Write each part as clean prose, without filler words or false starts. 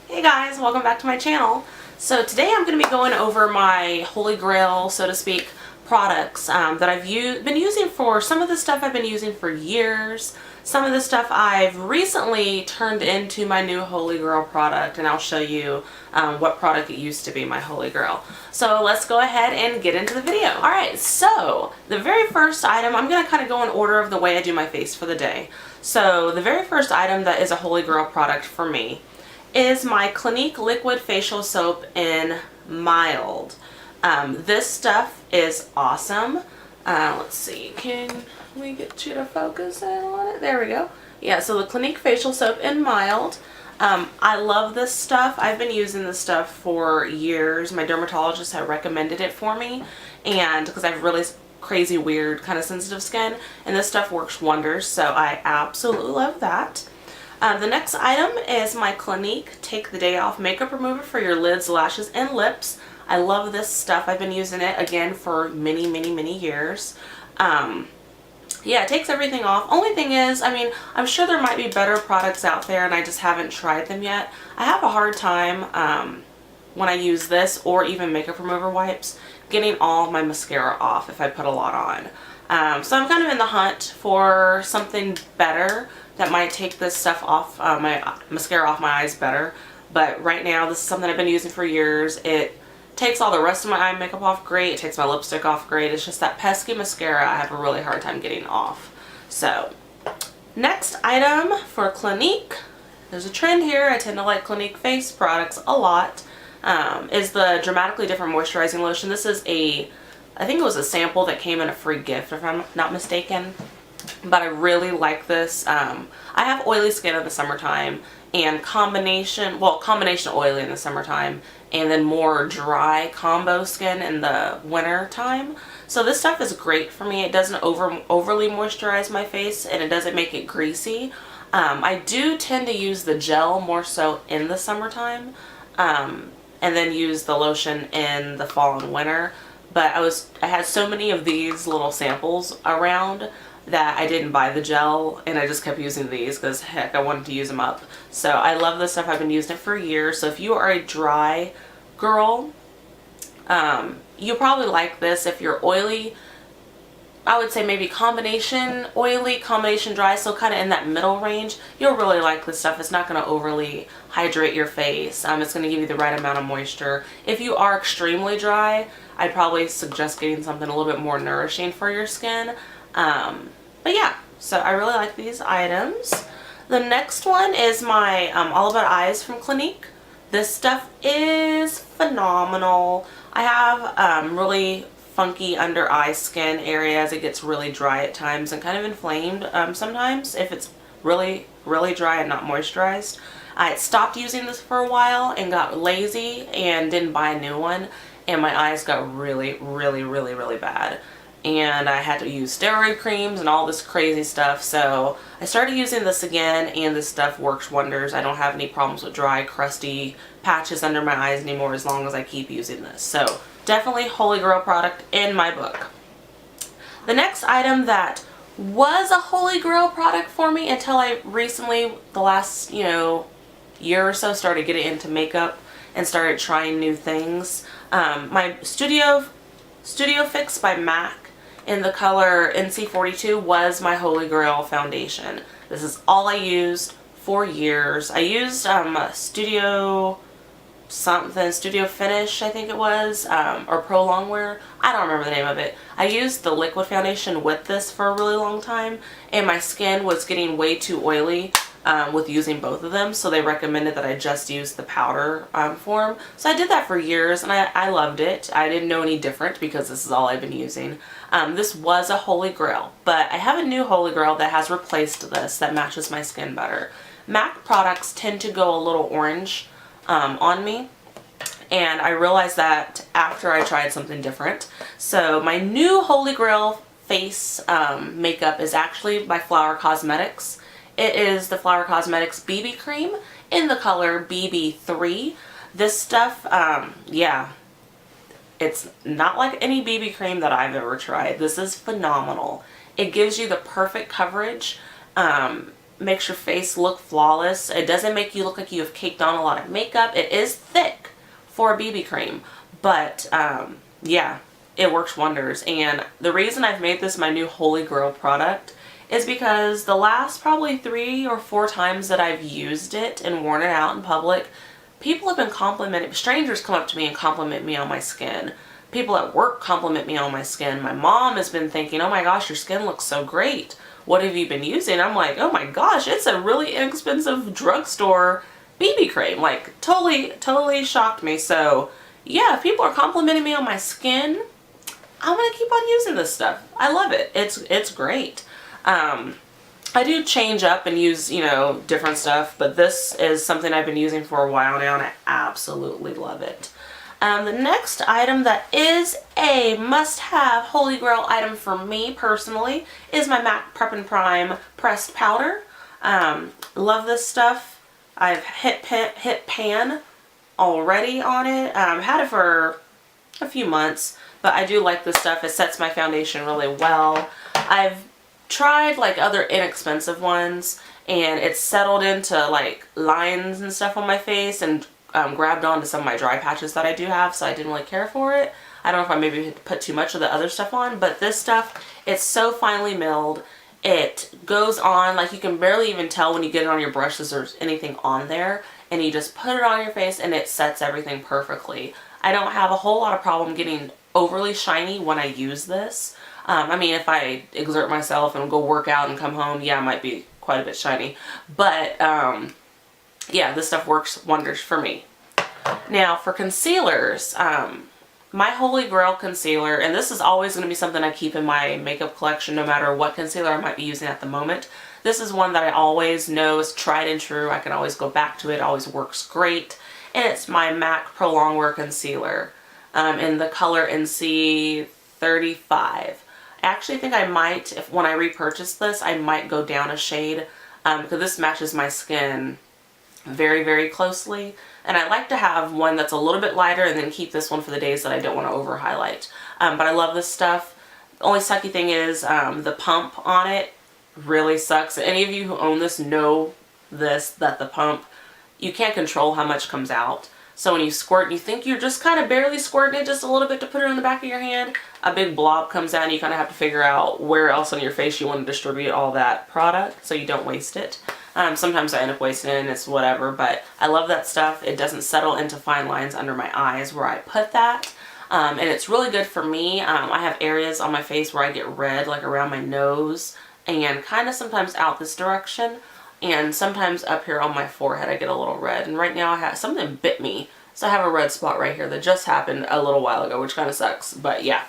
Hey guys, welcome back to my channel. So today I'm going to be going over my holy grail, so to speak, products that I've been using for some of the stuff I've been using for years. Some of the stuff I've recently turned into my new holy grail product, and I'll show you what product it used to be my holy grail. So let's go ahead and get into the video. Alright, so the very first item, I'm going to kind of go in order of the way I do my face for the day. So the very first item that is a holy grail product for me is my Clinique liquid facial soap in mild. This stuff is awesome. Let's see, can we get you to focus in on it? There we go. Yeah, so the Clinique facial soap in mild. I love this stuff. I've been using this stuff for years. My dermatologist had recommended it for me, and because I have really crazy, weird, kind of sensitive skin, and this stuff works wonders, so I absolutely love that. The next item is my Clinique Take the Day Off Makeup Remover for your lids, lashes, and lips. I love this stuff. I've been using it, again, for many years. Yeah, it takes everything off. Only thing is, I mean, I'm sure there might be better products out there and I just haven't tried them yet. I have a hard time when I use this or even makeup remover wipes getting all my mascara off if I put a lot on. So I'm kind of in the hunt for something better that might take this stuff off, my mascara off my eyes better. But right now, this is something I've been using for years. It takes all the rest of my eye makeup off great. It takes my lipstick off great. It's just that pesky mascara I have a really hard time getting off. So, next item for Clinique, there's a trend here. I tend to like Clinique face products a lot, is the Dramatically Different Moisturizing Lotion. This is I think it was a sample that came in a free gift, if I'm not mistaken. But I really like this. I have oily skin in the summertime, and combination oily in the summertime, and then more dry combo skin in the winter time. So this stuff is great for me. It doesn't overly moisturize my face, and it doesn't make it greasy. I do tend to use the gel more so in the summertime, and then use the lotion in the fall and winter. But I had so many of these little samples around that I didn't buy the gel, and I just kept using these because heck, I wanted to use them up. So I love this stuff. I've been using it for years. So if you are a dry girl, you'll probably like this. If you're oily, I would say maybe combination oily, combination dry, so kind of in that middle range, you'll really like this stuff. It's not going to overly hydrate your face. It's going to give you the right amount of moisture. If you are extremely dry, I'd probably suggest getting something a little bit more nourishing for your skin. But yeah, so I really like these items. The next one is my All About Eyes from Clinique. This stuff is phenomenal. I have really funky under eye skin areas. It gets really dry at times and kind of inflamed sometimes if it's really dry and not moisturized. I stopped using this for a while and got lazy and didn't buy a new one, and my eyes got really bad. And I had to use steroid creams and all this crazy stuff, so I started using this again, and this stuff works wonders. I don't have any problems with dry, crusty patches under my eyes anymore as long as I keep using this. So definitely holy grail product in my book. The next item that was a holy grail product for me until I recently, the last year or so, started getting into makeup and started trying new things. My Studio Fix by MAC in the color NC42 was my holy grail foundation. This is all I used for years. I used Studio Finish, I think it was, or Pro Longwear. I don't remember the name of it. I used the liquid foundation with this for a really long time, and my skin was getting way too oily with using both of them, so they recommended that I just use the powder form. So I did that for years, and I loved it. I didn't know any different because this is all I've been using. This was a holy grail, but I have a new holy grail that has replaced this that matches my skin better. MAC products tend to go a little orange on me, and I realized that after I tried something different. So my new holy grail face makeup is actually by Flower Cosmetics. It is the Flower Cosmetics BB Cream in the color BB3. This stuff, yeah, it's not like any BB cream that I've ever tried. This is phenomenal. It gives you the perfect coverage. makes your face look flawless. It doesn't make you look like you have caked on a lot of makeup. It is thick for a BB cream, but yeah, it works wonders. And the reason I've made this my new holy grail product is because the last probably 3 or 4 times that I've used it and worn it out in public, people have been complimenting, strangers come up to me and compliment me on my skin. People at work compliment me on my skin. My mom has been thinking, oh my gosh, your skin looks so great. What have you been using? I'm like, oh my gosh, it's a really inexpensive drugstore BB cream. Like, totally shocked me. So yeah, if people are complimenting me on my skin, I'm gonna keep on using this stuff. I love it. It's great. I do change up and use, you know, different stuff, but this is something I've been using for a while now and I absolutely love it. The next item that is a must-have holy grail item for me personally is my MAC Prep and Prime pressed powder. Love this stuff. I've hit pan already on it. Had it for a few months, but I do like this stuff. It sets my foundation really well. I've tried like other inexpensive ones and it's settled into like lines and stuff on my face and grabbed onto some of my dry patches that I do have, so I didn't really care for it. I don't know if I maybe put too much of the other stuff on, but this stuff, it's so finely milled. It goes on, like you can barely even tell when you get it on your brushes there's anything on there, and you just put it on your face and it sets everything perfectly. I don't have a whole lot of problem getting overly shiny when I use this. I mean, if I exert myself and go work out and come home, yeah, it might be quite a bit shiny. But yeah, this stuff works wonders for me. Now for concealers, my holy grail concealer, and this is always going to be something I keep in my makeup collection no matter what concealer I might be using at the moment. This is one that I always know is tried and true. I can always go back to it. It always works great. And it's my MAC Pro Longwear Concealer in the color NC35. I actually think I might, when I repurchase this, I might go down a shade because this matches my skin very closely, and I like to have one that's a little bit lighter and then keep this one for the days that I don't want to over highlight. But I love this stuff. The only sucky thing is the pump on it really sucks. Any of you who own this know that the pump, you can't control how much comes out. So when you squirt and you think you're just kind of barely squirting it just a little bit to put it in the back of your hand, a big blob comes out and you kind of have to figure out where else on your face you want to distribute all that product so you don't waste it. Sometimes I end up wasting it and it's whatever, but I love that stuff. It doesn't settle into fine lines under my eyes where I put that. And it's really good for me. I have areas on my face where I get red, like around my nose and kind of sometimes out this direction. And sometimes up here on my forehead I get a little red. And right now I have something bit me. So I have a red spot right here that just happened a little while ago, which kind of sucks. But yeah.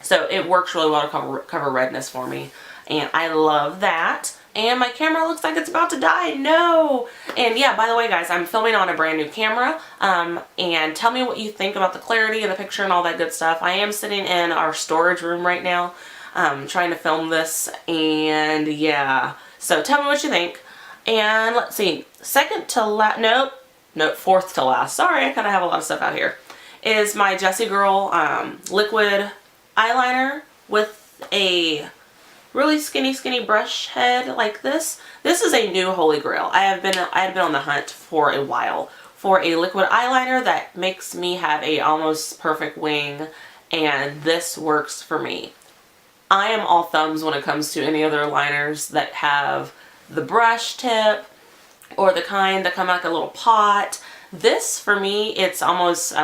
So it works really well to cover redness for me. And I love that. And my camera looks like it's about to die. No! And yeah, by the way guys, I'm filming on a brand new camera. And tell me what you think about the clarity of the picture and all that good stuff. I am sitting in our storage room right now, trying to film this. And yeah. So tell me what you think. And let's see, fourth to last, sorry, I kind of have a lot of stuff out here, is my Jessie Girl liquid eyeliner with a really skinny brush head like this. This is a new holy grail. I had been on the hunt for a while for a liquid eyeliner that makes me have a almost perfect wing, and this works for me. I am all thumbs when it comes to any other liners that have the brush tip or the kind that come like a little pot. This for me, it's almost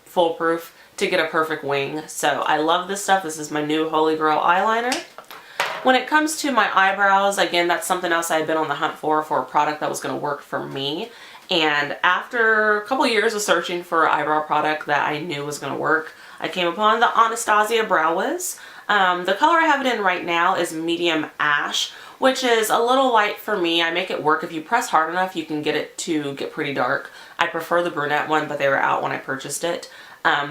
foolproof to get a perfect wing. So I love this stuff. This is my new holy grail eyeliner. When it comes to my eyebrows, again, that's something else I've been on the hunt for a product that was going to work for me. And after a couple years of searching for an eyebrow product that I knew was going to work, I came upon the Anastasia Brow Wiz. The color I have it in right now is medium ash, which is a little light for me. I make it work. If you press hard enough, you can get it to get pretty dark. I prefer the brunette one, but they were out when I purchased it.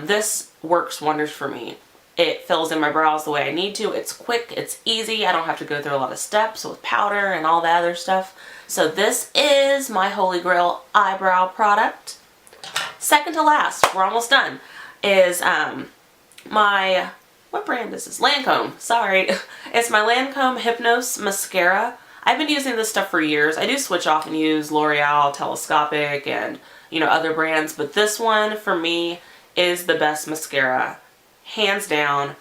This works wonders for me. It fills in my brows the way I need to. It's quick, it's easy. I don't have to go through a lot of steps with powder and all that other stuff. So this is my holy grail eyebrow product. Second to last, we're almost done, is what brand is this? Lancôme. Sorry. It's my Lancôme Hypnose Mascara. I've been using this stuff for years. I do switch off and use L'Oreal, Telescopic, and you know, other brands, but this one for me is the best mascara. Hands down.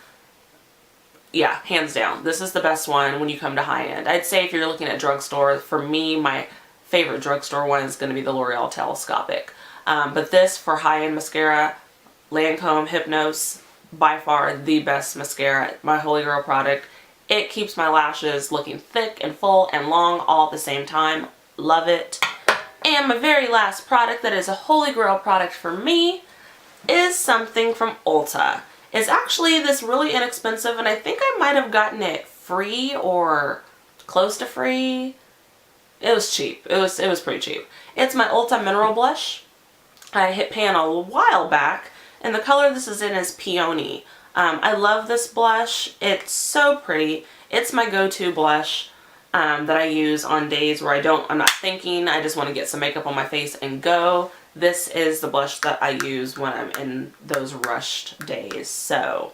Yeah, hands down. This is the best one when you come to high end. I'd say if you're looking at drugstore, for me, my favorite drugstore one is going to be the L'Oreal Telescopic. But this for high end mascara, Lancôme Hypnose, by far the best mascara, my holy grail product. It keeps my lashes looking thick and full and long all at the same time. Love it. And my very last product that is a holy grail product for me is something from Ulta. It's actually this really inexpensive, and I think I might have gotten it free or close to free. It was cheap. It was pretty cheap. It's my Ulta Mineral Blush. I hit pan a while back, and the color this is in is Peony. I love this blush. It's so pretty. It's my go-to blush that I use on days where I'm not thinking, I just want to get some makeup on my face and go. This is the blush that I use when I'm in those rushed days. So,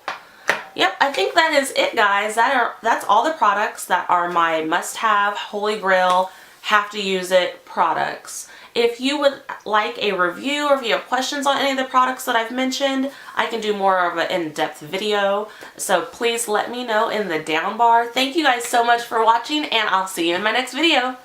yep, I think that is it, guys. That's all the products that are my must-have, holy grail, have to use it products. If you would like a review or if you have questions on any of the products that I've mentioned, I can do more of an in-depth video. So please let me know in the down bar. Thank you guys so much for watching, and I'll see you in my next video.